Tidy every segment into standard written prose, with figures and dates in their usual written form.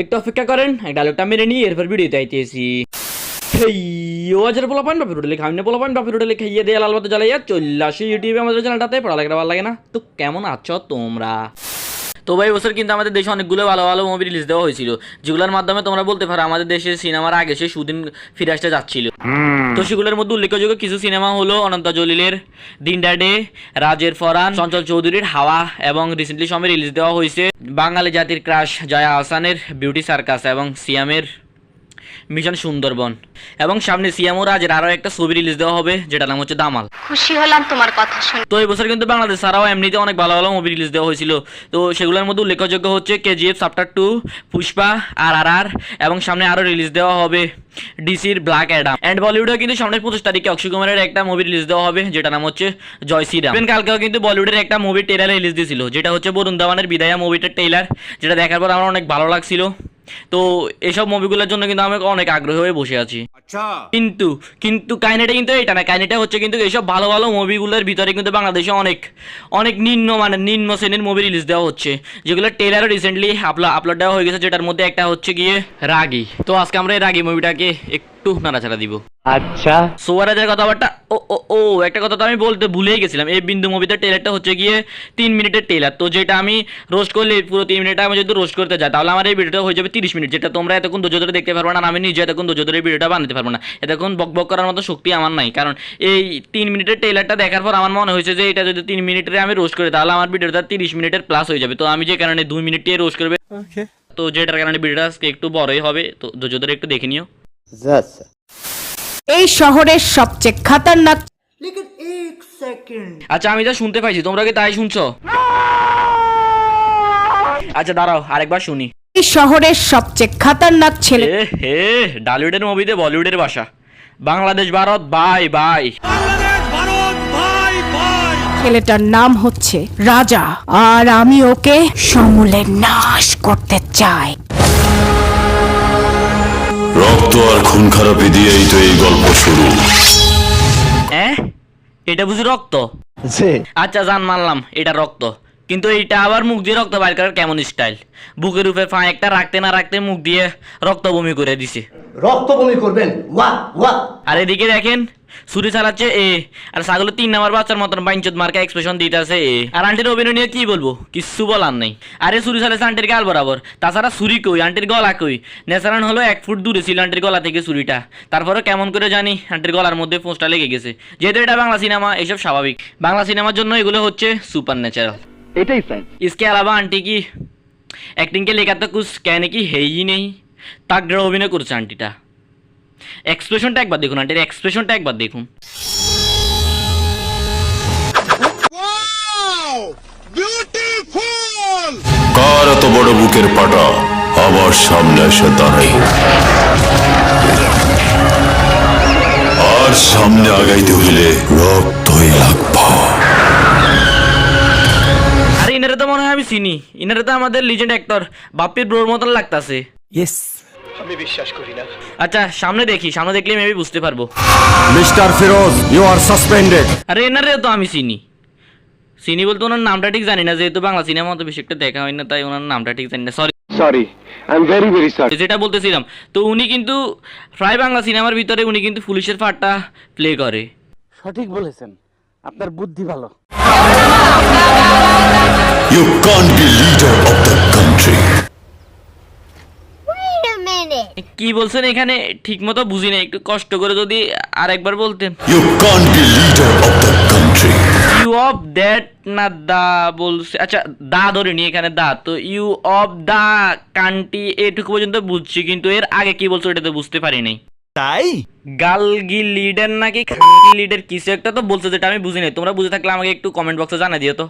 একটু অপেক্ষা করেন, ডায়লগটা মেরে নিয়ে এরপর ভিডিওতে আইতেছি। ও আজের পোলাপান বাপের হোটেলে খাই না, পোলাপান বাপের হোটেলে খাইয়ে দিয়ে লাল বাতি জ্বালাইয়া চলে আসি ইউটিউবে আমাদের চ্যানেলটাতে। পড়ালেখাটা ভালো লাগে না তো কেমন আছো তোমরা? তো ভাই বছর কিন্তু আমাদের দেশে অনেকগুলো ভালো ভালো মুভি রিলিজ দেওয়া হয়েছিল, যেগুলোর মাধ্যমে তোমরা বলতে পারো আমাদের দেশে সিনেমার আগে সে সুদিন ফিরে আসতে যাচ্ছিল। তো সেগুলোর মধ্যে উল্লেখযোগ্য কিছু সিনেমা হলো অনন্ত জলিলের দিন ডে, রাজের ফরান, চঞ্চল চৌধুরীর হাওয়া এবং রিসেন্টলি সময় রিলিজ দেওয়া হয়েছে বাঙালি জাতির ক্রাশ জয়া আহসানের বিউটি সার্কাস এবং সিয়ামের মিশন সুন্দরবন। এবং সামনে সিয়াম ও রাজের আরো একটা ছবি রিলিজ দেওয়া হবে যেটা নাম হচ্ছে দামাল। খুশি হলাম তোমার কথা শুনে। তো এই বছর কিন্তু বাংলাদেশ ছাড়াও এমনিতে অনেক ভালো ভালো মুভি রিলিজ দেওয়া হয়েছিল। তো সেগুলোর মধ্যে উল্লেখযোগ্য হচ্ছে কেজিএফ চ্যাপ্টার 2, পুষ্পা, RRR এবং সামনে আরো রিলিজ দেওয়া হবে ডিসির ব্ল্যাক অ্যাডাম। এন্ড বলিউডে কিন্তু সামনের 25 তারিখে অক্ষয় কুমারের একটা মুভি রিলিজ দেওয়া হবে যেটা নাম হচ্ছে জয় শ্রীরাম। কালকেও কিন্তু বলিউডের একটা মুভি ট্রেলার রিলিজ দিয়েছিল যেটা হচ্ছে বরুণ ধাওয়ানের বিদায়া মুভিটার ট্রেলার, যেটা দেখার পর আমার অনেক ভালো লাগছিল। তো এইসব মুভিগুলোর জন্য কিন্তু আমি অনেক আগ্রহী হয়ে বসে আছি। কিন্তু কিন্তু কাহিনীটা কিন্তু এটা না, কাহিনীটা হচ্ছে কিন্তু এইসব ভালো ভালো মুভিগুলোর ভিতরে কিন্তু বাংলাদেশে অনেক অনেক নিম্ন শ্রেণীর মুভি রিলিজ দেওয়া হচ্ছে, যেগুলো ট্রেলারও রিসেন্টলি আপলোড দেওয়া হয়ে গেছে, যেটার মধ্যে একটা হচ্ছে গিয়ে রাগী। তো আজকে আমরা এই রাগী মুভিটাকে একটু নাড়াচাড়া দিব। আচ্ছা সোয়ারাজের কথাবার্তা ও একটা কথা তো আমি বলতে ভুলেই গেছিলাম, এই বিন্দু মুভিতে ট্রেলারটা হচ্ছে গিয়ে 3 মিনিটের ট্রেলার। তো যেটা আমি রোস্ট করলে পুরো 3 মিনিট আমি যদি রোস্ট করতে যাই তাহলে আমার এই ভিডিওটা হয়ে যাবে 30 মিনিট, যেটা তোমরা এতক্ষণ ধৈর্য ধরে দেখতে পারবো না। আমি নিজে এতক্ষণ ধৈর্য ধরে ভিডিওটা বানাতে পারবো না, এতক্ষণ বক করার মতো শক্তি আমার নাই। কারণ এই 3 মিনিটের ট্রেলারটা দেখার পর আমার মনে হয়েছে যে এটা যদি 3 মিনিটের আমি রোস্ট করি তাহলে আমার ভিডিওটা 30 মিনিটের প্লাস হয়ে যাবে। তো আমি যে কারণে 2 মিনিট দিয়ে রোস্ট করবে, তো যেটার কারণে ভিডিওটা আজকে একটু বড়ই হবে। তো ধৈর্য ধরে একটু দেখে নিও। এই শহরের সবচেয়ে খতরনাক। আচ্ছা আমি যা শুনতে পাইছি তোমরা কি তাই শুনছো? আচ্ছা দাঁড়াও আরেকবার শুনি। এই শহরের সবচেয়ে খতরনাক ছেলে। হে ডালিউডের মুভিতে বলিউডের ভাষা, বাংলাদেশ ভারত বাই বাই। ছেলেটার নাম হচ্ছে রাজা, আর আমি ওকে সমূলে নাশ করতে চাই। রক্ত আর খুন খারাপি দিয়েই তো এই গল্প শুরু। এটা বুঝি রক্ত? আচ্ছা জান মানলাম এটা রক্ত, কিন্তু এইটা আবার মুখ দিয়ে রক্ত বাইর করার কেমন স্টাইল? বুকের উপরে ফা একটা রাখতে না রাখতে মুখ দিয়ে রক্ত বমি করে দিছে। রক্ত বমি করবেন? আর এদিকে দেখেন ছুরি চালাচ্ছে আর ছাগলের 3 নাম্বার বাচ্চার মতন বাইঞ্চত মার্কা এক্সপ্রেশন দিতেছে আর আন্টির অভিনয় নিয়ে কি বলবো, কিচ্ছু বলার নেই। আরে ছুরি চালাচ্ছে আন্টির গাল বরাবর, তাছাড়া ছুরি কই, আন্টির গলা কই? ন্যাচারাল হলো 1 ফুট দূরে ছিল আন্টির গলা থেকে ছুরিটা, তারপরে কেমন করে জানি আন্টির গলার মধ্যে পোস্টটা লেগে গেছে। যেহেতু এটা বাংলা সিনেমা এসব স্বাভাবিক, বাংলা সিনেমার জন্য এগুলো হচ্ছে সুপার ন্যাচারাল। এটাই ফ্যান। इसके अलावा आंटी की एक्टिंग के लेकर तो कुछ कहने की है ही नहीं, তাগড়া অভিনয় করছে আন্টিটা। এক্সপ্রেশনটা একবার দেখুন, আন্টির এক্সপ্রেশনটা একবার দেখুন। কার এত বড় বুকের পাটা আবার সামনে এসে দাঁড়াই, আর সামনে আগাইতে হইলে রক্তই লাগবে। আরে ইনারে তো মনে হয় আমি চিনি, ইনারে তো আমাদের লিজেন্ড অ্যাক্টর বাপ্পির ব্রোর মতন লাগতাছে। আমি বিশ্বাস করি না। আচ্ছা সামনে দেখি, সামনে দেখলে মেবি বুঝতে পারবো। Mister Firoz, you are suspended. আরে এনারে তো আমি চিনি বলতে ওনার নামটা ঠিক জানি না, যেহেতু বাংলা সিনেমা অত বেশি একটা দেখা হয় না তাই ওনার নামটা ঠিক জানি না। Sorry, I am very very sorry. যেটা বলতেছিলাম, তো উনি কিন্তু প্রায় বাংলা সিনেমার ভিতরে উনি কিন্তু পুলিশের পার্টটা প্লে করে। সঠিক বলেছেন, আপনার বুদ্ধি ভালো। You can't be leader of the country. কি বলছেন এখানে ঠিক মতো বুঝি না, একটু কষ্ট করে যদি আরেকবার বলতেন। You can't be leader of the country. ইউ অফ দ্যাট না দা বলছে, আচ্ছা দা ধরে নি এখানে দা, তো ইউ অফ দা কান্ট্রি এটুকু পর্যন্ত বুঝছি, কিন্তু এর আগে কি বলছো এটা তো বুঝতে পারি নাই। তাই গালগি লিডার নাকি খানকি লিডার কিছু একটা তো বলছে যেটা আমি বুঝি নাই, তোমরা বুঝে থাকলে আমাকে একটু কমেন্ট বক্সে জানা দিও তো।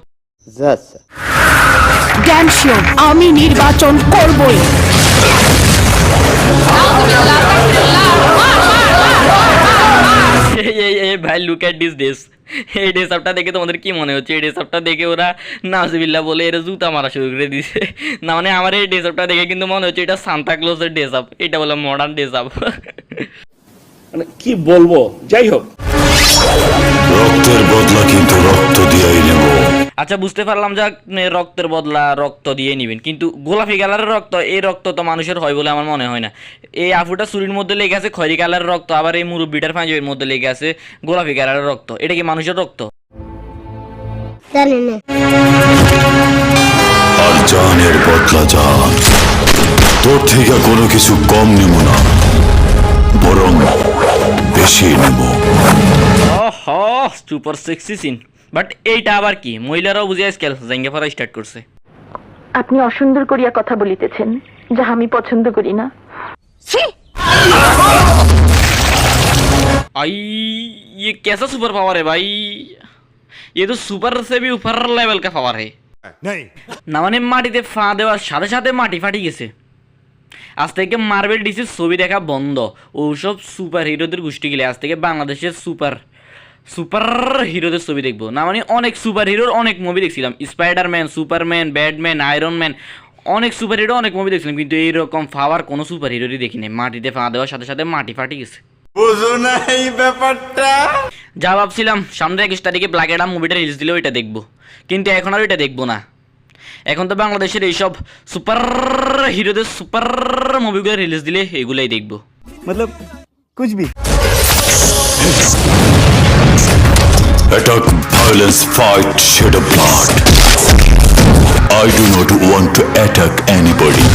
ড্যাম শিওর আমি নির্বাচন করবই। ভাই লুক এট দিস ড্রেস, এই ড্রেস আপটা দেখে তোমাদের কি মনে হচ্ছে? এই ড্রেস আপটা দেখে ওরা নাজবিল্লা বলে এরা জুতা মারা শুরু করে দিছে না, মানে আমার এই ড্রেস আপটা দেখে কিন্তু মনে হচ্ছে এটা সান্তা ক্লজের ড্রেস আপ, এটা বলে মডার্ন ড্রেস আপ। মানে কি বলবো, যাই হোক রক্তের বদলা কিন্তু রক্ত দিয়েই নেব। আচ্ছা বুঝতে পারলাম যে আপনি রক্তের বদলা রক্ত দিয়ে নেবেন, কিন্তু গোলাপি কালারের রক্ত, এই রক্ত তো মানুষের হয় বলে আমার মনে হয় না। এই আফুটা চুরির মধ্যে লেগে আছে খয়রি কালারের রক্ত, আবার এই মুরব্বিটার পাঞ্জাবির মধ্যে লেগে আছে গোলাপি কালারের রক্ত। এটা কি মানুষের রক্ত? আর জানের বদলা জান, তোর থেকে কোনো কিছু কম নেব না, বরং বেশি নেব। Super sexy scene. বাট এইটা আবার কি? মহিলারাও বুঝে স্কেল জাঙ্গা ফরা স্টার্ট করছে। আপনি অসুন্দর করিয়া কথা বলিতেছেন, যাহা আমি পছন্দ করি না। आई ये कैसा सुपर पावर है भाई? ये तो सुपर से भी ऊपर लेवल का पावर है। না মানে মাটিতে ফা দেওয়ার সাথে সাথে মাটি ফাটি গেছে। আজ থেকে মার্বেল ডিসির ছবি দেখা বন্ধ। ওসব সুপার হিরোদের গোষ্ঠী গেলে আজ থেকে বাংলাদেশের সুপার হিরোদের ছবি দেখবো। না মানে অনেক সুপার হিরোর অনেক মুভি দেখছিলাম, Spiderman, Superman, Batman, iron man, অনেক সুপার হিরো অনেক মুভি দেখছিলাম, কিন্তু এইরকম পাওয়ার কোনো সুপার হিরোরই দেখিনি। মাটিতে ফা দেওয়ার সাথে সাথে মাটি ফাটি গেছে। যা ভাবছিলাম সামনে 21 তারিখে ব্ল্যাক অ্যাডাম মুভিটা রিলিজ দিলে ওইটা দেখবো, কিন্তু এখন আর ওইটা দেখবো না। এখন তো বাংলাদেশের এইসব সুপার হিরোদের সুপার মুভিগুলো রিলিজ দিলে এগুলাই দেখবো। मतलब कुछ भी Attack, violence, fight, shed of blood. I do not want to attack anybody.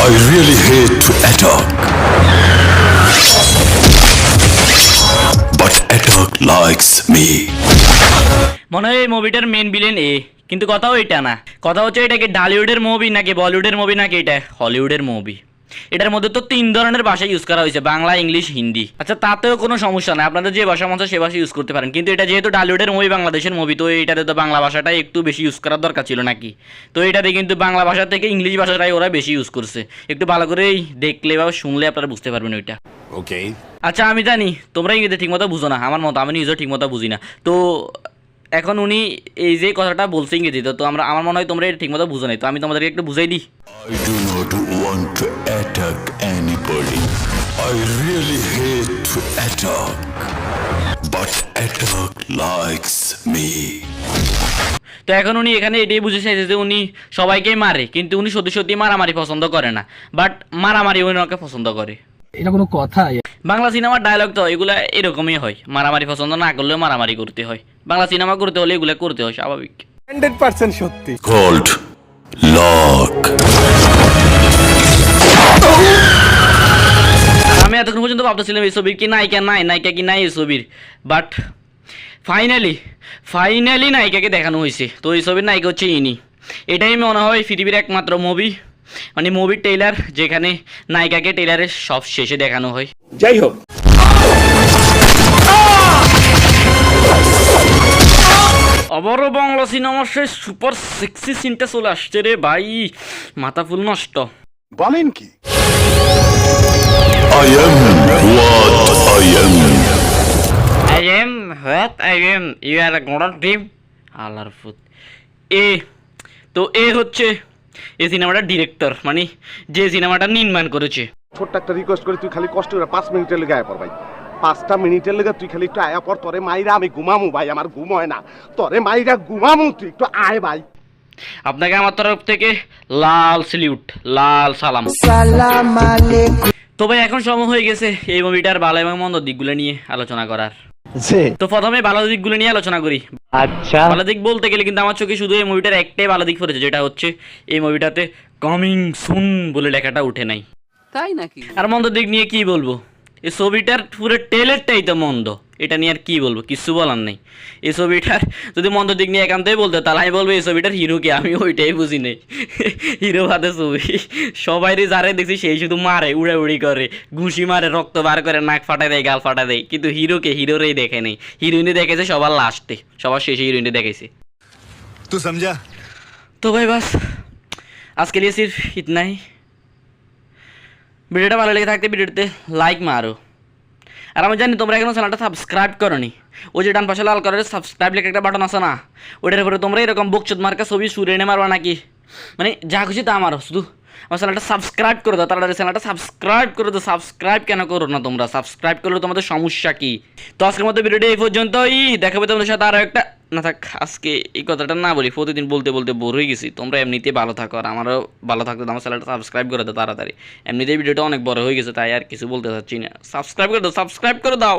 I really hate to attack. But attack likes me. মনে হয় এই মুভিটার মেন ভিলেন এ, কিন্তু কথাও এটা না। কথা হচ্ছে এটা কি ঢালিউডের মুভি নাকি বলিউডের মুভি নাকি এটা হলিউডের মুভি। এটার মধ্যে তো 3 ধরনের ভাষা ইউজ করা হয়েছে, বাংলা, ইংলিশ, হিন্দি। আচ্ছা তাতেও কোনো সমস্যা নাই, আপনাদের যে ভাষা মন চায় সে ভাষা ইউজ করতে পারেন, কিন্তু এটা যেহেতু ঢালিউডের মুভি, বাংলাদেশের মুভি, তো এটাতে তো বাংলা ভাষাটা একটু বেশি ইউজ করার দরকার ছিল নাকি। তো এটাতে কিন্তু বাংলা ভাষা থেকে ইংলিশ ভাষাটাই ওরা বেশি ইউজ করছে। একটু ভালো করে দেখলে বা শুনলে আপনারা বুঝতে পারবেন ওইটা। ওকে। আচ্ছা আমি জানি তোমরা ইংরেজি ঠিকমতো বুঝো না, আমার মতো আমি নিজেও ঠিকমতো বুঝি না। তো এখন উনি এই যে কথাটা বলছে ইংরেজিতে, তো আমার মনে হয় তোমরা এটা ঠিকমতো বুঝো নাই, তো আমি তোমাদেরকে একটু বুঝাই দিই। I do not want to attack anybody. I really hate to attack. But attack likes me. তো এখন উনি এখানে এটাই বুঝে চাইছে যে উনি সবাইকেই মারে, কিন্তু উনি সত্যি সত্যি মারামারি পছন্দ করে না, বাট মারামারি উনি ওকে পছন্দ করে। এটা কোনো কথা? বাংলা সিনেমার ডায়লগ তো এগুলা এরকমই হয়, মারামারি পছন্দ না করলেও মারামারি করতে হয়। বাংলা সিনেমা করতে হলে এগুলা করতে হয়, স্বাভাবিক। 100% সত্যি। Called luck. আমি এতক্ষণ পর্যন্ত ভাবতেছিলাম এই ছবির কি নায়িকা নাই, নায়িকা কি নাই এই ছবির, বাট ফাইনালি নায়িকাকে দেখানো হয়েছে। তো এই ছবির নায়িকা হচ্ছে ইনি। এটাই মনে হয় পৃথিবীর একমাত্র মুভি, মানে মুভির ট্রেলার যেখানে নায়িকাকে ট্রেলারের সব শেষে দেখানো হয়। যাই হোক, আবারও বাংলা সিনেমার সেই সুপার সেক্সি সিনটা চলে আসছে রে ভাই, মাথা ফুল নষ্ট। বলেন কি? I am what I am. I am what I am. You are a god dream. আল্লাহর ফুট। তো এ হচ্ছে এই সিনেমাটার ডিরেক্টর, মানে যে সিনেমাটা নির্মাণ করেছে। ছোট্ট একটা রিকোয়েস্ট করি, তুই খালি কষ্ট করে 5 মিনিটের লেগে আয়া পর ভাই। 5টা মিনিটের লেগে তুই খালি একটু আয়া পর, তোরে মাইরা আমি ঘুমামু ভাই, আমার ঘুম হয় না, তোরে মাইরা ঘুমামু, তুই একটু আয় ভাই। আপনাকে আমার তরফ থেকে লাল স্যালিউট, লাল সালাম। তো ভাই এখন সময় হয়ে গেছে এই মুভিটার ভালো এবং মন্দ দিকগুলো নিয়ে আলোচনা করার। তো প্রথমে ভালো দিকগুলো নিয়ে আলোচনা করি। আচ্ছা, ভালো দিক বলতে গেলে কিন্তু আমার চোখে শুধু এই মুভিটার একটাই ভালো দিক পড়েছে, যেটা হচ্ছে এই মুভিটাতে কামিং সুন বলে লেখাটা উঠে নাই। তাই নাকি? আর মন্দ দিক নিয়ে কি বলবো, এই ছবিটার পুরো টেলেরটাই তো মন্দ, এটা নিয়ে আর কি বলবো, কিছু বলার নেই। এই ছবিটার যদি মন্দ দিক নিয়ে একান্তই বলতে, তাহলে আমি বলবো এই ছবিটার হিরোকে, আমি ওইটাই বুঝি নেই। হিরো ভাতে ছবি, সবাই যারে দেখছি সেই শুধু মারে, উড়াউড়ি করে, ঘুষি মারে, রক্ত বার করে, নাক ফাটায় দেয়, গাল ফাটায় দেয়, কিন্তু হিরোরেই দেখে নেই। হিরোইনে দেখেছে সবার লাস্টে, সবার শেষে হিরোইনে দেখেছে। तू समझा? তো ভাই বাস আজকে লিয়ে সির্ফ ইতনা ही। ভিডিওটা ভালো লেগে থাকতে ভিডিওতে লাইক মারো, আর আমি জানি তোমরা এখনো চ্যানেলটা সাবস্ক্রাইব করোনি। ওই যে ডান পাশে লাল কালারের সাবস্ক্রাইব লেখা একটা বাটন আছে না, ওটার উপরে তোমরা এরকম বকচোদ মার্কা ছবি সুরে এনে মারবা নাকি, মানে যা খুশি তা মারো, শুধু আমার চ্যানেলটা সাবস্ক্রাইব করে দাও, তাড়াতাড়ি চ্যানেলটা সাবস্ক্রাইব করে দাও। সাবস্ক্রাইব কেন করো না তোমরা? সাবস্ক্রাইব করলে তোমাদের সমস্যা কি? তো আজকের মতো ভিডিওটি এই পর্যন্তই, দেখাবে তোমাদের সাথে আরও একটা না থাক, আজকে এই কথাটা না বলি, প্রতিদিন বলতে বলতে বোর হয়ে গেছি। তোমরা এমনিতেই ভালো থাকো, আর আমারও ভালো থাকতে আমার চ্যানেলটা সাবস্ক্রাইব করে দাও তাড়াতাড়ি। এমনিতেই ভিডিওটা অনেক বড় হয়ে গেছে, তাই আর কিছু বলতে চাচ্ছি না। সাবস্ক্রাইব করে দাও, সাবস্ক্রাইব করে দাও।